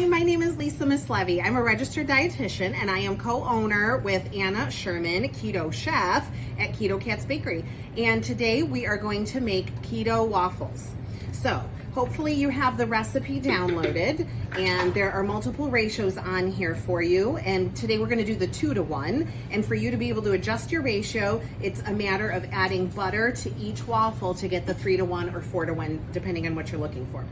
my name is Lisa Mislevy. I'm a registered dietitian and I am co-owner with Anna Sherman, keto chef at Keto Cats Bakery. And today we are going to make keto waffles. So hopefully you have the recipe downloaded and there are multiple ratios on here for you. And today we're going to do the 2-to-1. And for you to be able to adjust your ratio, it's a matter of adding butter to each waffle to get the 3-to-1 or 4-to-1, depending on what you're looking for.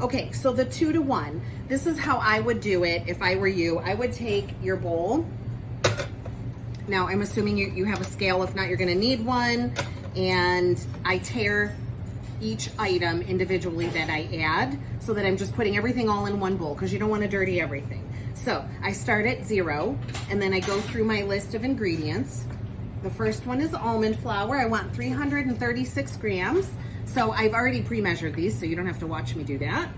Okay, so the 2-to-1, this is how I would do it if I were you. I would take your bowl. Now I'm assuming you have a scale. If not, you're going to need one. And I tear each item individually that I add so that I'm just putting everything all in one bowl because you don't want to dirty everything. So I start at 0 and then I go through my list of ingredients. The first one is almond flour. I want 336 grams. So I've already pre-measured these so you don't have to watch me do that.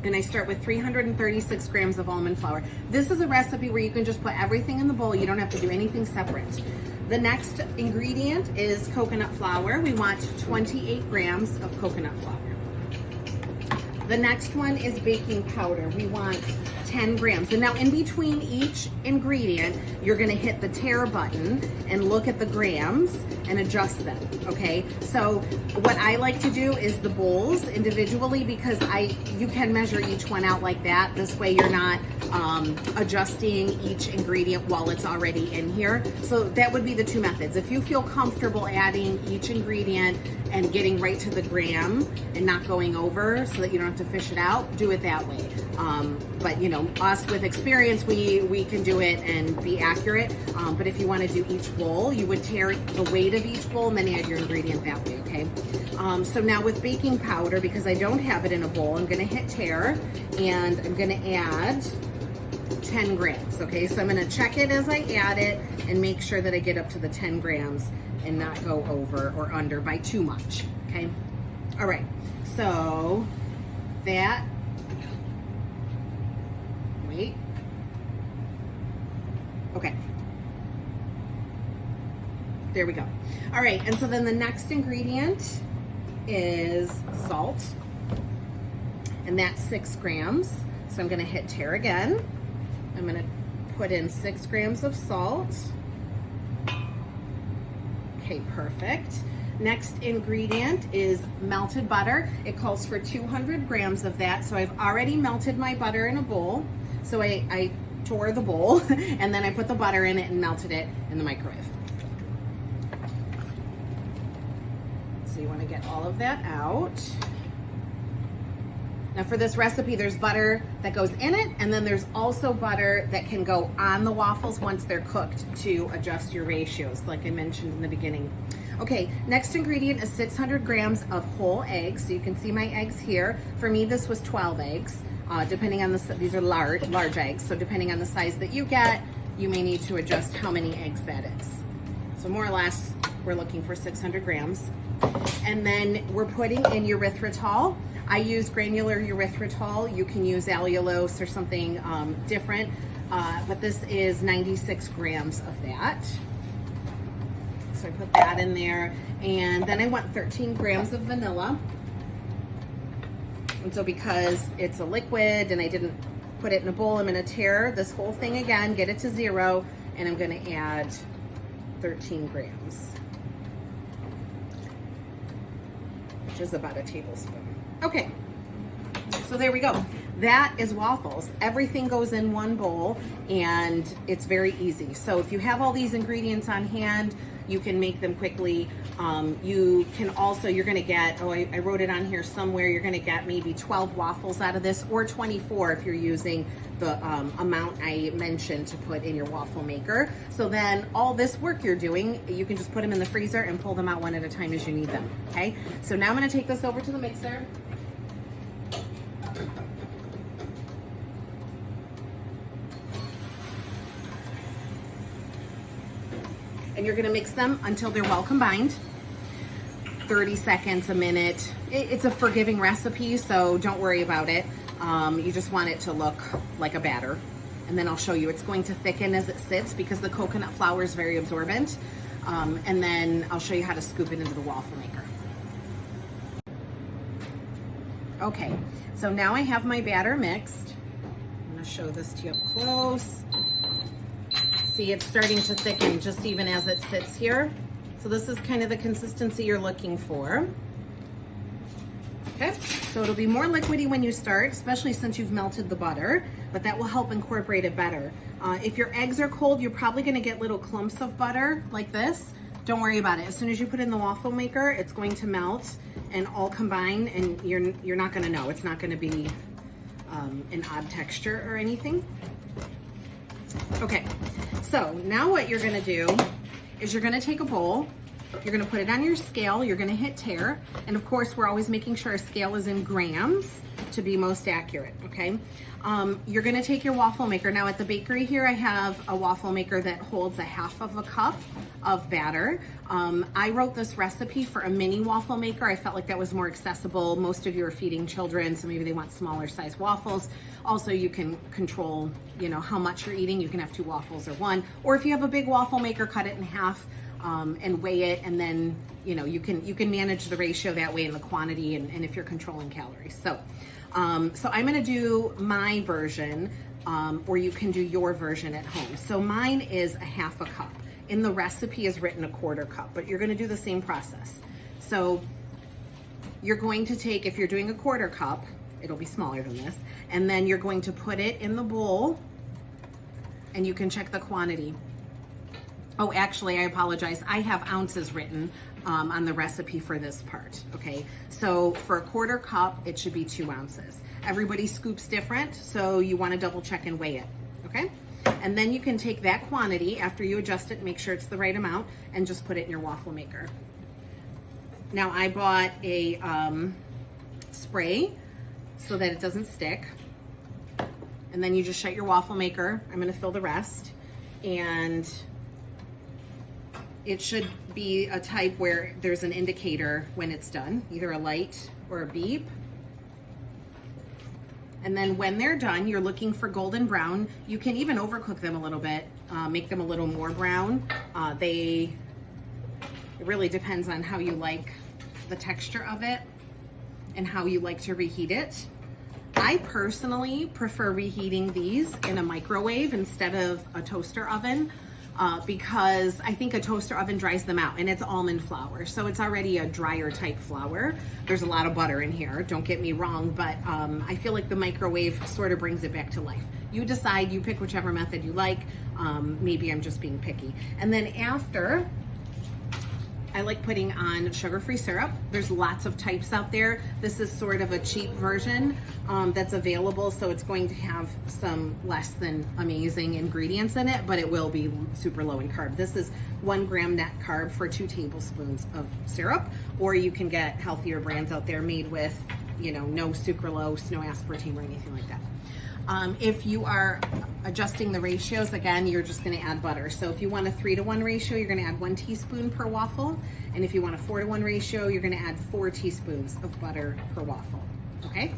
And I start with 336 grams of almond flour. This is a recipe where you can just put everything in the bowl. You don't have to do anything separate. The next ingredient is coconut flour. We want 28 grams of coconut flour. The next one is baking powder. We want 10 grams. And now in between each ingredient, you're gonna hit the tare button and look at the grams and adjust them, okay? So what I like to do is the bowls individually because you can measure each one out like that. This way you're not adjusting each ingredient while it's already in here. So that would be the two methods. If you feel comfortable adding each ingredient and getting right to the gram and not going over so that you don't have to fish it out, do it that way. But you know, us with experience, we can do it and be accurate. But if you want to do each bowl, you would tare the weight of each bowl and then add your ingredient that way, okay? So now with baking powder, because I don't have it in a bowl, I'm gonna hit tare and I'm gonna add 10 grams, okay? So I'm gonna check it as I add it and make sure that I get up to the 10 grams and not go over or under by too much, okay? All right, so that, wait, okay. There we go. All right, and so then the next ingredient is salt, and that's 6 grams. So I'm gonna hit tare again. I'm gonna put in 6 grams of salt. Okay, perfect. Next ingredient is melted butter. It calls for 200 grams of that. So I've already melted my butter in a bowl. So I tore the bowl and then I put the butter in it and melted it in the microwave. So you want to get all of that out. Now for this recipe, there's butter that goes in it, and then there's also butter that can go on the waffles once they're cooked to adjust your ratios, like I mentioned in the beginning. Okay, next ingredient is 600 grams of whole eggs. So you can see my eggs here. For me, this was 12 eggs, depending on these are large eggs. So depending on the size that you get, you may need to adjust how many eggs that is. So more or less, we're looking for 600 grams. And then we're putting in erythritol. I use granular erythritol. You can use allulose or something different, but this is 96 grams of that. So I put that in there. And then I want 13 grams of vanilla. And so because it's a liquid and I didn't put it in a bowl, I'm gonna tare this whole thing again, get it to 0, and I'm gonna add 13 grams, which is about a tablespoon. Okay, so there we go. That is waffles. Everything goes in one bowl and it's very easy. So if you have all these ingredients on hand, you can make them quickly. You can also, you're gonna get, I wrote it on here somewhere, you're gonna get maybe 12 waffles out of this, or 24 if you're using the amount I mentioned to put in your waffle maker. So then all this work you're doing, you can just put them in the freezer and pull them out one at a time as you need them, okay? So now I'm gonna take this over to the mixer. And you're gonna mix them until they're well combined. 30 seconds, a minute. It's a forgiving recipe, so don't worry about it. You just want it to look like a batter. And then I'll show you, it's going to thicken as it sits because the coconut flour is very absorbent. And then I'll show you how to scoop it into the waffle maker. Okay, so now I have my batter mixed. show this to you up close. See, it's starting to thicken just even as it sits here. So this is kind of the consistency you're looking for. Okay, so it'll be more liquidy when you start, especially since you've melted the butter, but that will help incorporate it better. If your eggs are cold, you're probably gonna get little clumps of butter like this. Don't worry about it. As soon as you put it in the waffle maker, it's going to melt and all combine, and you're not gonna know. It's not gonna be an odd texture or anything. Okay, so now what you're gonna do is you're gonna take a bowl, you're gonna put it on your scale, you're gonna hit tare, and of course we're always making sure our scale is in grams to be most accurate, okay? You're gonna take your waffle maker. Now at the bakery here, I have a waffle maker that holds a half of a cup of batter. I wrote this recipe for a mini waffle maker. I felt like that was more accessible. Most of you are feeding children, so maybe they want smaller size waffles. Also, you can control, you know, how much you're eating. You can have 2 waffles or 1, or if you have a big waffle maker, cut it in half and weigh it, and then, you know, you can manage the ratio that way and the quantity, and if you're controlling calories. So I'm gonna do my version, or you can do your version at home. So mine is a half a cup. In the recipe is written a 1/4 cup, but you're gonna do the same process. So you're going to take, if you're doing a 1/4 cup, it'll be smaller than this, and then you're going to put it in the bowl, and you can check the quantity. Oh, actually, I apologize. I have ounces written on the recipe for this part, okay? So for a 1/4 cup, it should be 2 ounces. Everybody scoops different, so you wanna double check and weigh it, okay? And then you can take that quantity after you adjust it, make sure it's the right amount, and just put it in your waffle maker. Now I bought a spray so that it doesn't stick. And then you just shut your waffle maker. I'm gonna fill the rest. And it should be a type where there's an indicator when it's done, either a light or a beep. And then when they're done, you're looking for golden brown. You can even overcook them a little bit, make them a little more brown. It really depends on how you like the texture of it and how you like to reheat it. I personally prefer reheating these in a microwave instead of a toaster oven. Because I think a toaster oven dries them out, and it's almond flour, so it's already a drier type flour. There's a lot of butter in here, don't get me wrong, but I feel like the microwave sort of brings it back to life. You decide, you pick whichever method you like. Maybe I'm just being picky. And then after, I like putting on sugar-free syrup. There's lots of types out there. This is sort of a cheap version that's available, so it's going to have some less than amazing ingredients in it, but it will be super low in carb. This is 1 gram net carb for 2 tablespoons of syrup, or you can get healthier brands out there made with, you know, no sucralose, no aspartame or anything like that. If you are adjusting the ratios, again, you're just gonna add butter. So if you want a 3-to-1 ratio, you're gonna add 1 teaspoon per waffle. And if you want a 4-to-1 ratio, you're gonna add 4 teaspoons of butter per waffle, okay?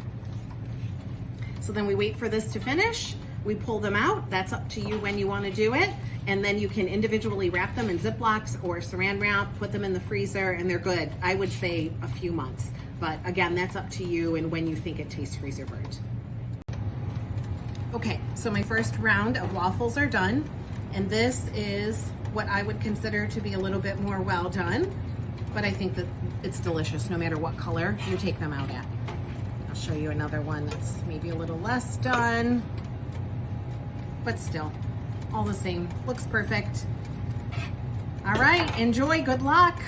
So then we wait for this to finish. We pull them out. That's up to you when you wanna do it. And then you can individually wrap them in Ziplocs or saran wrap, put them in the freezer, and they're good. I would say a few months. But again, that's up to you and when you think it tastes freezer burnt. Okay, so my first round of waffles are done, and this is what I would consider to be a little bit more well done, but I think that it's delicious no matter what color you take them out at. I'll show you another one that's maybe a little less done, but still, all the same, looks perfect. All right, enjoy, good luck.